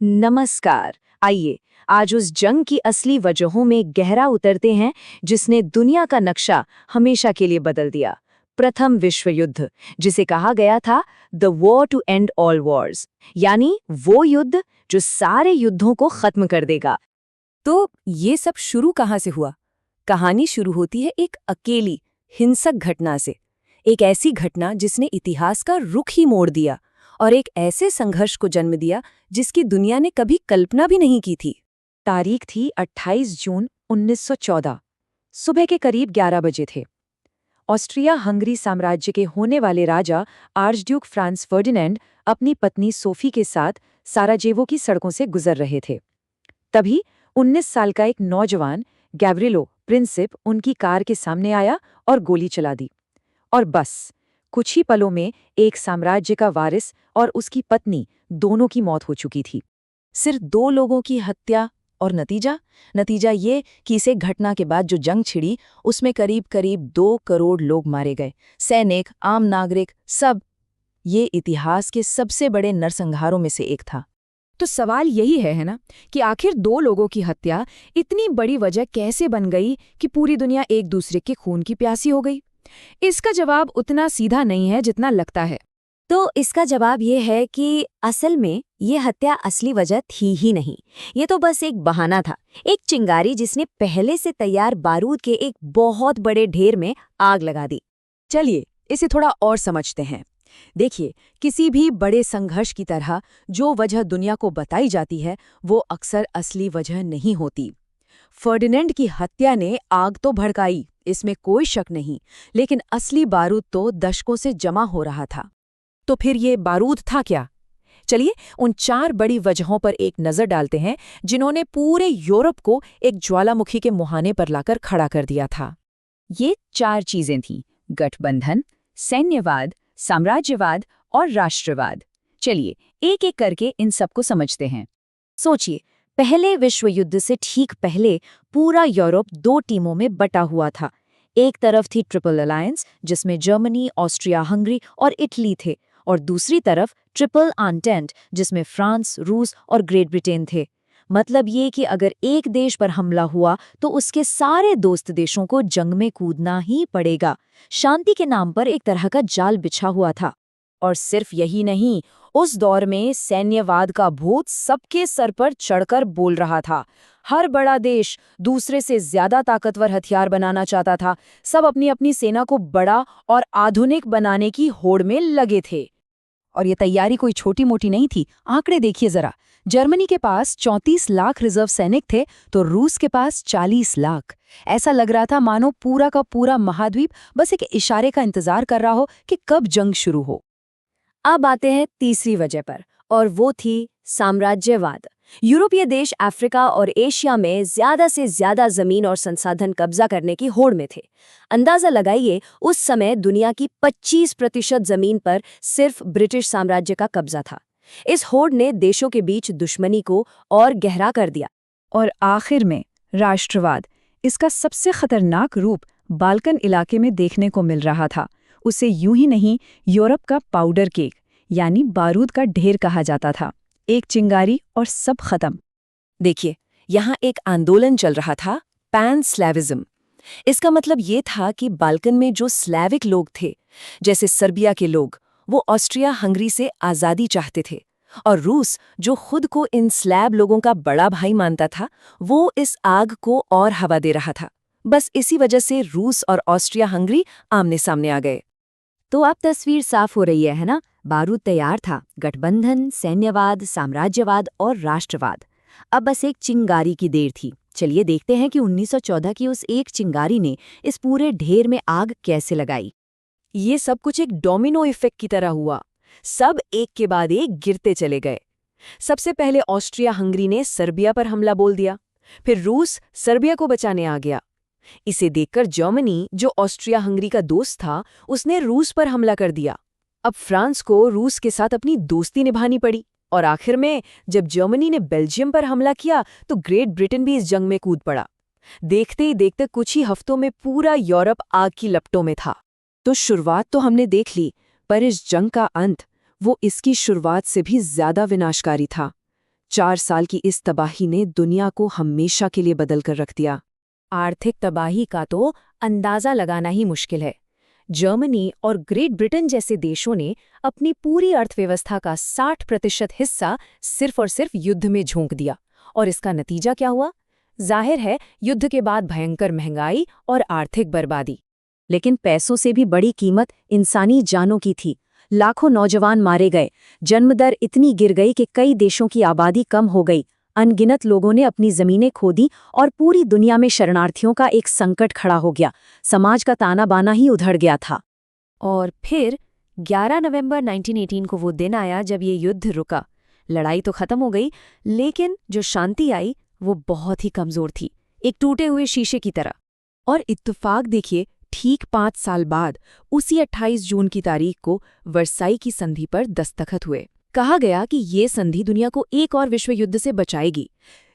नमस्कार। आइए आज उस जंग की असली वजहों में गहरा उतरते हैं जिसने दुनिया का नक्शा हमेशा के लिए बदल दिया। प्रथम विश्व युद्ध, जिसे कहा गया था the war to end all wars, यानी वो युद्ध जो सारे युद्धों को खत्म कर देगा। तो ये सब शुरू कहाँ से हुआ? कहानी शुरू होती है एक अकेली हिंसक घटना से। एक ऐसी घटना जिसने इतिहास का रुख ही मोड़ दिया और एक ऐसे संघर्ष को जन्म दिया जिसकी दुनिया ने कभी कल्पना भी नहीं की थी। तारीख थी 28 जून 1914। सुबह के करीब 11 बजे थे। ऑस्ट्रिया हंगरी साम्राज्य के होने वाले राजा आर्चड्यूक फ्रांस फर्डिनेंड अपनी पत्नी सोफी के साथ साराजेवो की सड़कों से गुजर रहे थे। तभी 19 साल का एक नौजवान गैब्रिलो प्रिंसिप उनकी कार के सामने आया और गोली चला दी। और बस कुछ ही पलों में एक साम्राज्य का वारिस और उसकी पत्नी दोनों की मौत हो चुकी थी। सिर्फ 2 लोगों की हत्या और नतीजा ये कि इस एक घटना के बाद जो जंग छिड़ी उसमें करीब करीब 2 करोड़ लोग मारे गए। सैनिक, आम नागरिक, सब। ये इतिहास के सबसे बड़े नरसंहारों में से एक था। तो सवाल यही है ना, कि आखिर 2 लोगों की हत्या इतनी बड़ी वजह कैसे बन गई कि पूरी दुनिया एक दूसरे के खून की प्यासी हो गई? इसका जवाब उतना सीधा नहीं है जितना लगता है। तो इसका जवाब ये है कि असल में ये हत्या असली वजह थी ही नहीं। ये तो बस एक बहाना था, एक चिंगारी जिसने पहले से तैयार बारूद के एक बहुत बड़े ढेर में आग लगा दी। चलिए इसे थोड़ा और समझते हैं। देखिए, किसी भी बड़े संघर्ष की तरह जो वजह दुनिया को बताई जाती है वो अक्सर असली वजह नहीं होती। फर्डिनेंड की हत्या ने आग तो भड़काई, इसमें कोई शक नहीं, लेकिन असली बारूद तो दशकों से जमा हो रहा था। तो फिर ये बारूद था क्या? चलिए उन 4 बड़ी वजहों पर एक नज़र डालते हैं जिन्होंने पूरे यूरोप को एक ज्वालामुखी के मुहाने पर लाकर खड़ा कर दिया था। ये 4 चीजें थीं: गठबंधन, सैन्यवाद, साम्राज्यवाद और राष्ट्रवाद। चलिए एक एक करके इन सबको समझते हैं। सोचिए, पहले विश्व युद्ध से ठीक पहले पूरा यूरोप 2 टीमों में बटा हुआ था। एक तरफ थी ट्रिपल अलायंस, जिसमें जर्मनी, ऑस्ट्रिया हंगरी और इटली थे, और दूसरी तरफ ट्रिपल एंटेंट, जिसमें फ्रांस, रूस और ग्रेट ब्रिटेन थे। मतलब ये कि अगर एक देश पर हमला हुआ तो उसके सारे दोस्त देशों को जंग में कूदना ही पड़ेगा। शांति के नाम पर एक तरह का जाल बिछा हुआ था। और सिर्फ यही नहीं, उस दौर में सैन्यवाद का भूत सबके सर पर चढ़कर बोल रहा था। हर बड़ा देश दूसरे से ज्यादा ताकतवर हथियार बनाना चाहता था। सब अपनी अपनी सेना को बड़ा और आधुनिक बनाने की होड़ में लगे थे। और ये तैयारी कोई छोटी मोटी नहीं थी। आंकड़े देखिए जरा। जर्मनी के पास 34 लाख रिजर्व सैनिक थे तो रूस के पास 40 लाख। ऐसा लग रहा था मानो पूरा का पूरा महाद्वीप बस एक इशारे का इंतजार कर रहा हो कि कब जंग शुरू हो। अब आते हैं तीसरी वजह पर, और वो थी साम्राज्यवाद। यूरोपीय देश अफ्रीका और एशिया में ज्यादा से ज्यादा जमीन और संसाधन कब्जा करने की होड़ में थे। अंदाजा लगाइए, उस समय दुनिया की 25% जमीन पर सिर्फ ब्रिटिश साम्राज्य का कब्जा था। इस होड़ ने देशों के बीच दुश्मनी को और गहरा कर दिया। और आखिर में राष्ट्रवाद, इसका सबसे खतरनाक रूप बाल्कन इलाके में देखने को मिल रहा था। उसे यूं ही नहीं, यूरोप का पाउडर केक यानी बारूद का ढेर कहा जाता था। एक चिंगारी और सब खत्म। देखिए, यहाँ एक आंदोलन चल रहा था, पैन स्लैविज्म। इसका मतलब ये था कि बाल्कन में जो स्लैविक लोग थे, जैसे सर्बिया के लोग, वो ऑस्ट्रिया हंगरी से आज़ादी चाहते थे। और रूस, जो खुद को इन स्लैब लोगों का बड़ा भाई मानता था, वो इस आग को और हवा दे रहा था। बस इसी वजह से रूस और ऑस्ट्रिया हंगरी आमने सामने आ गए। तो अब तस्वीर साफ हो रही है ना? बारूद तैयार था, गठबंधन, सैन्यवाद, साम्राज्यवाद और राष्ट्रवाद। अब बस एक चिंगारी की देर थी। चलिए देखते हैं कि 1914 की उस एक चिंगारी ने इस पूरे ढेर में आग कैसे लगाई। ये सब कुछ एक डोमिनो इफेक्ट की तरह हुआ। सब एक के बाद एक गिरते चले गए। सबसे पहले ऑस्ट्रिया हंगरी ने सर्बिया पर हमला बोल दिया। फिर रूस सर्बिया को बचाने आ गया। इसे देखकर जर्मनी, जो ऑस्ट्रिया हंगरी का दोस्त था, उसने रूस पर हमला कर दिया। अब फ्रांस को रूस के साथ अपनी दोस्ती निभानी पड़ी। और आखिर में जब जर्मनी ने बेल्जियम पर हमला किया तो ग्रेट ब्रिटेन भी इस जंग में कूद पड़ा। देखते ही देखते कुछ ही हफ्तों में पूरा यूरोप आग की लपटों में था। तो शुरुआत तो हमने देख ली, पर इस जंग का अंत, वो इसकी शुरुआत से भी ज्यादा विनाशकारी था। 4 साल की इस तबाही ने दुनिया को हमेशा के लिए बदल कर रख दिया। आर्थिक तबाही का तो अंदाजा लगाना ही मुश्किल है। जर्मनी और ग्रेट ब्रिटेन जैसे देशों ने अपनी पूरी अर्थव्यवस्था का 60% हिस्सा सिर्फ और सिर्फ युद्ध में झोंक दिया। और इसका नतीजा क्या हुआ? जाहिर है, युद्ध के बाद भयंकर महंगाई और आर्थिक बर्बादी। लेकिन पैसों से भी बड़ी कीमत इंसानी जानों की थी। लाखों नौजवान मारे गए, जन्मदर इतनी गिर गई कि कई देशों की आबादी कम हो गई, अनगिनत लोगों ने अपनी जमीनें खो दी और पूरी दुनिया में शरणार्थियों का एक संकट खड़ा हो गया। समाज का ताना बाना ही उधड़ गया था। और फिर 11 नवंबर 1918 को वो दिन आया जब ये युद्ध रुका। लड़ाई तो खत्म हो गई, लेकिन जो शांति आई वो बहुत ही कमजोर थी, एक टूटे हुए शीशे की तरह। और इत्तेफाक देखिए, ठीक 5 साल बाद उसी 28 जून की तारीख को वर्साई की संधि पर दस्तखत हुए। कहा गया कि ये संधि दुनिया को एक और विश्व युद्ध से बचाएगी,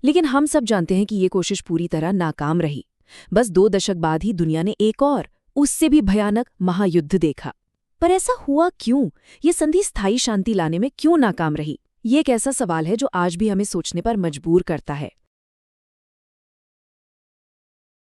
लेकिन हम सब जानते हैं कि ये कोशिश पूरी तरह नाकाम रही। बस 2 दशक बाद ही दुनिया ने एक और, उससे भी भयानक महायुद्ध देखा। पर ऐसा हुआ क्यों? ये संधि स्थायी शांति लाने में क्यों नाकाम रही? ये एक ऐसा सवाल है जो आज भी हमें सोचने पर मजबूर करता है।